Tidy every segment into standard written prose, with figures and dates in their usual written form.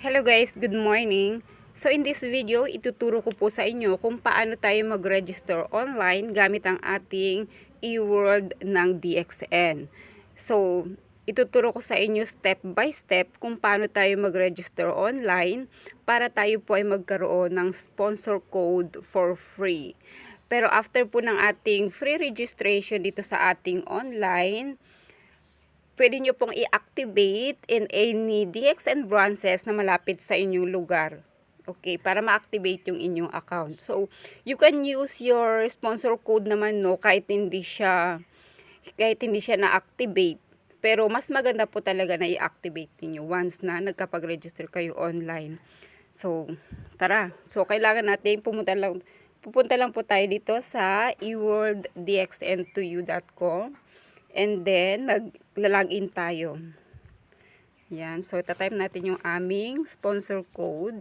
Hello guys, good morning. So in this video, ituturo ko po sa inyo kung paano tayo mag-register online gamit ang ating e-world ng DXN. So, ituturo ko sa inyo step by step kung paano tayo mag-register online para tayo po ay magkaroon ng sponsor code for free. Pero after po ng ating free registration dito sa ating online, pwede nyo pong i-activate in any DXN branches na malapit sa inyong lugar. Okay, para ma-activate yung inyong account. So, you can use your sponsor code naman kahit hindi siya na-activate. Pero mas maganda po talaga na i-activate niyo once na nagkapag-register kayo online. So, tara. So, kailangan natin pupunta lang po tayo dito sa eworlddxn2u.com. And then, magla-login tayo. Yan. So, itatype natin yung aming sponsor code.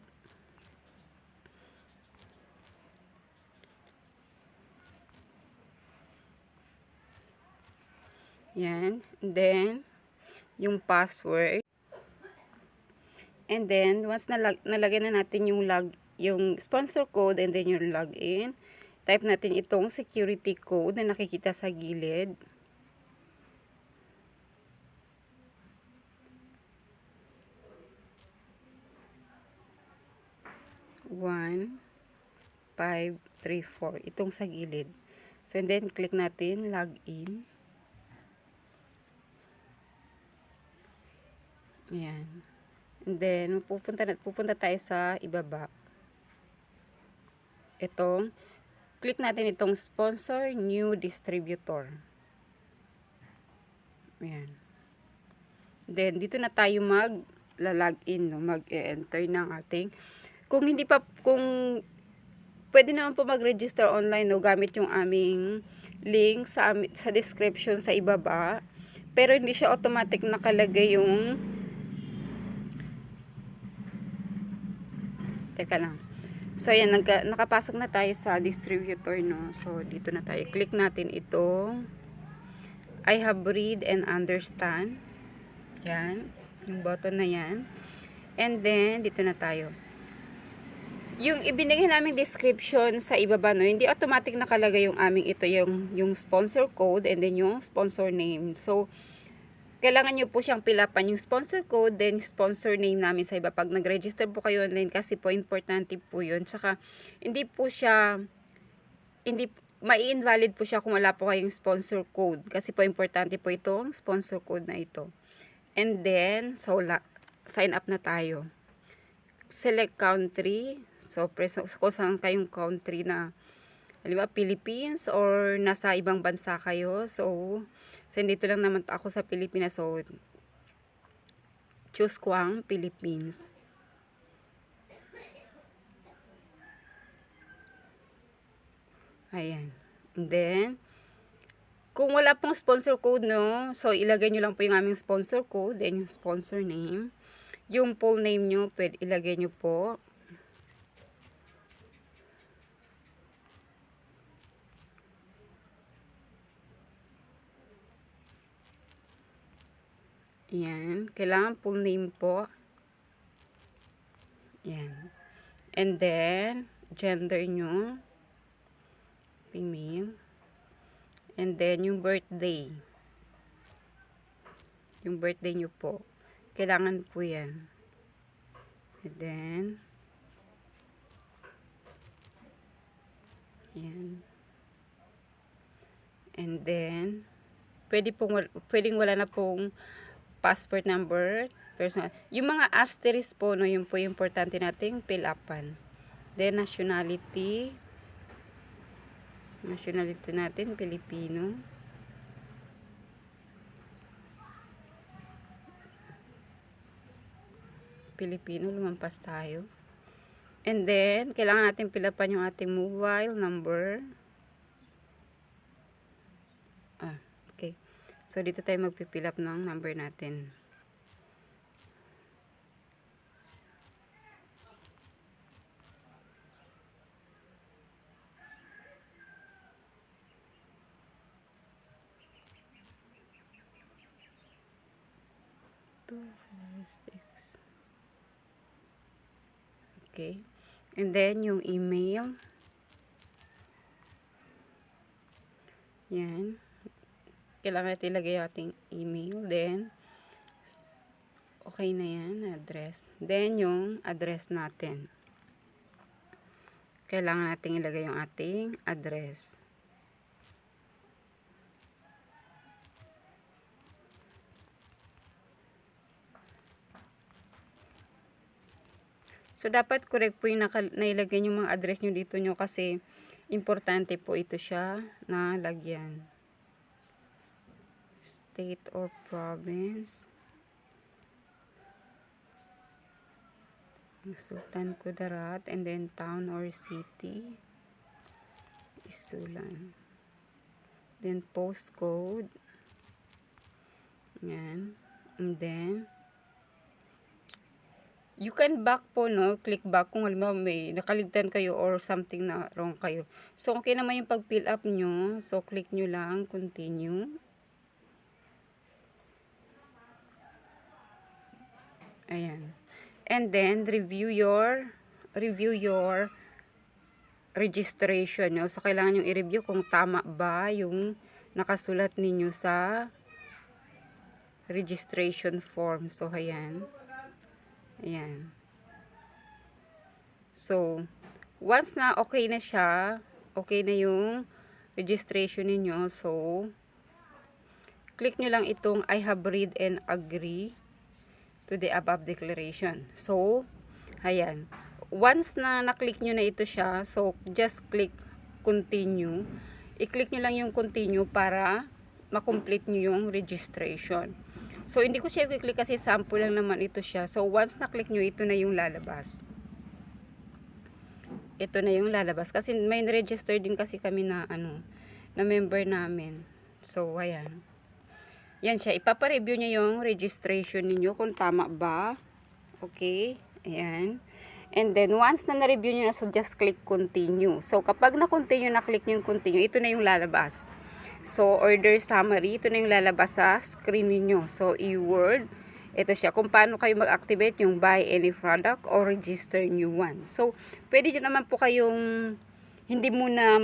Yan. And then, yung password. And then, once nalagyan na natin yung sponsor code and then yung login, type natin itong security code na nakikita sa gilid. 1, 5, 3, 4. Itong sa gilid. So, and then, click natin, login. Ayan. And then, pupunta tayo sa ibaba. Click natin itong sponsor, new distributor. Ayan. Then, dito na tayo mag-login, mag-enter ng ating. Kung pwede naman po mag-register online, gamit yung aming link sa description sa ibaba. Pero hindi siya automatic nakalagay yung teka lang. So, ayan, nakapasok na tayo sa distributor, no? So, dito na tayo. Click natin itong I have read and understand. Yan. Yung button na yan. And then, dito na tayo. Yung ibinigay namin description sa ibaba, no? Hindi automatic nakalagay yung aming yung sponsor code and then yung sponsor name. So, kailangan nyo po siyang pilapan yung sponsor code, then sponsor name namin sa iba. Pag nag-register po kayo online, kasi po importante po yun. Tsaka, mai-invalid po siya kung wala po kayong sponsor code. Kasi po importante po itong sponsor code na ito. And then, so, sign up na tayo. Select country. So, kung saan kayong country na, halimbawa, Philippines or nasa ibang bansa kayo. So, dito lang naman ako sa Pilipinas. So, choose ko ang Philippines. Ayan. And then, kung wala pong sponsor code, no? So, ilagay nyo lang po yung aming sponsor code. Then, yung sponsor name. Yung full name nyo, pwede ilagay nyo po. Yan. Kailangan full name po. Yan. And then, gender nyo. Female. And then, yung birthday. Yung birthday nyo po. Kailangan po yan. And then, yan. And then, pwedeng wala na pong passport number, personal. Yung mga asterisk po, no, yun po yung importante nating fill upan. Then, nationality. Nationality natin, Pilipino. Pilipino, lumampas tayo. And then, kailangan natin fill upan yung ating mobile number. Okay. So, dito tayo magpipill up ng number natin. Okay. And then, yung email. Yan. Kailangan natin ilagay yung ating email. Then, okay na yan, address. Then, yung address natin. Kailangan natin ilagay yung ating address. So, dapat correct po yung nailagay yung mga address nyo dito nyo kasi importante po ito siya na lagyan. State or province. Sultan Kudarat. And then town or city. Isulan. Then postcode. Yan. And then you can back po, no? Click back kung halimbawa may nakaligtan kayo or something na wrong kayo. So, okay naman yung pag-fill up nyo. So, click nyo lang, continue. Ayan. And then, review your registration nyo. So, kailangan nyo i-review kung tama ba yung nakasulat ninyo sa registration form. So, ayan. Ayan. So, once na okay na siya, okay na yung registration ninyo, so, click nyo lang itong I have read and agree to the above declaration. So, ayan. Once na na-click nyo na ito siya, so, just click continue. I-click nyo lang yung continue para ma-complete nyo yung registration. So, hindi ko siya i-click kasi sample lang naman ito siya. So, once na-click nyo, ito na yung lalabas. Ito na yung lalabas. Kasi may register din kasi kami na, na member namin. So, ayan. Yan siya. Ipapa-review niya yung registration ninyo kung tama ba. Okay. Ayan. And then, once na na-review nyo na, so just click continue. So, kapag na-continue, na-click nyo yung continue, ito na yung lalabas. So, order summary, ito na yung lalabas sa screen niyo. So, e-word, ito siya. Kung paano kayo mag-activate yung buy any product or register new one. So, pwede nyo naman po kayong hindi muna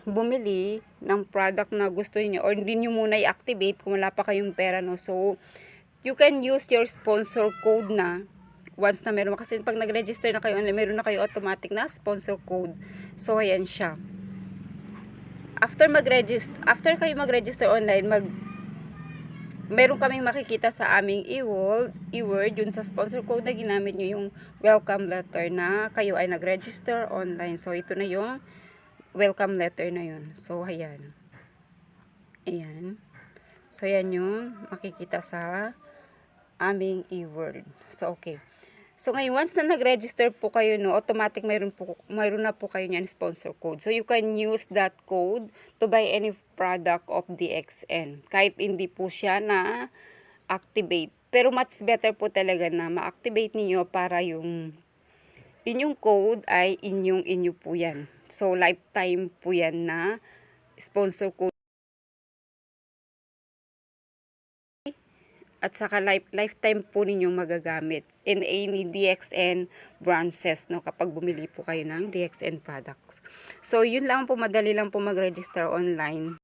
bumili ng product na gusto niyo or hindi nyo muna i-activate kung wala pa kayong pera, no. So, you can use your sponsor code na once na meron. Kasi pag nag-register na kayo, meron na kayo automatic na sponsor code. So, ayan siya. After kayo mag-register online, meron kaming makikita sa aming e-word, yun sa sponsor code na ginamit nyo, yung welcome letter na kayo ay nag-register online. So, ito na yung welcome letter na yun. So, ayan. Ayan. So, ayan yung makikita sa aming e-word. So, okay. So, ngayon, once na nag-register po kayo, no, automatic mayroon na po kayo niyan sponsor code. So, you can use that code to buy any product of DXN. Kahit hindi po siya na-activate. Pero much better po talaga na ma-activate niyo para yung inyong code ay inyo po yan. So, lifetime po yan na sponsor code. At saka lifetime po ninyong magagamit in any DXN branches, no, kapag bumili po kayo ng DXN products. So, yun lang po, madali lang po mag-register online.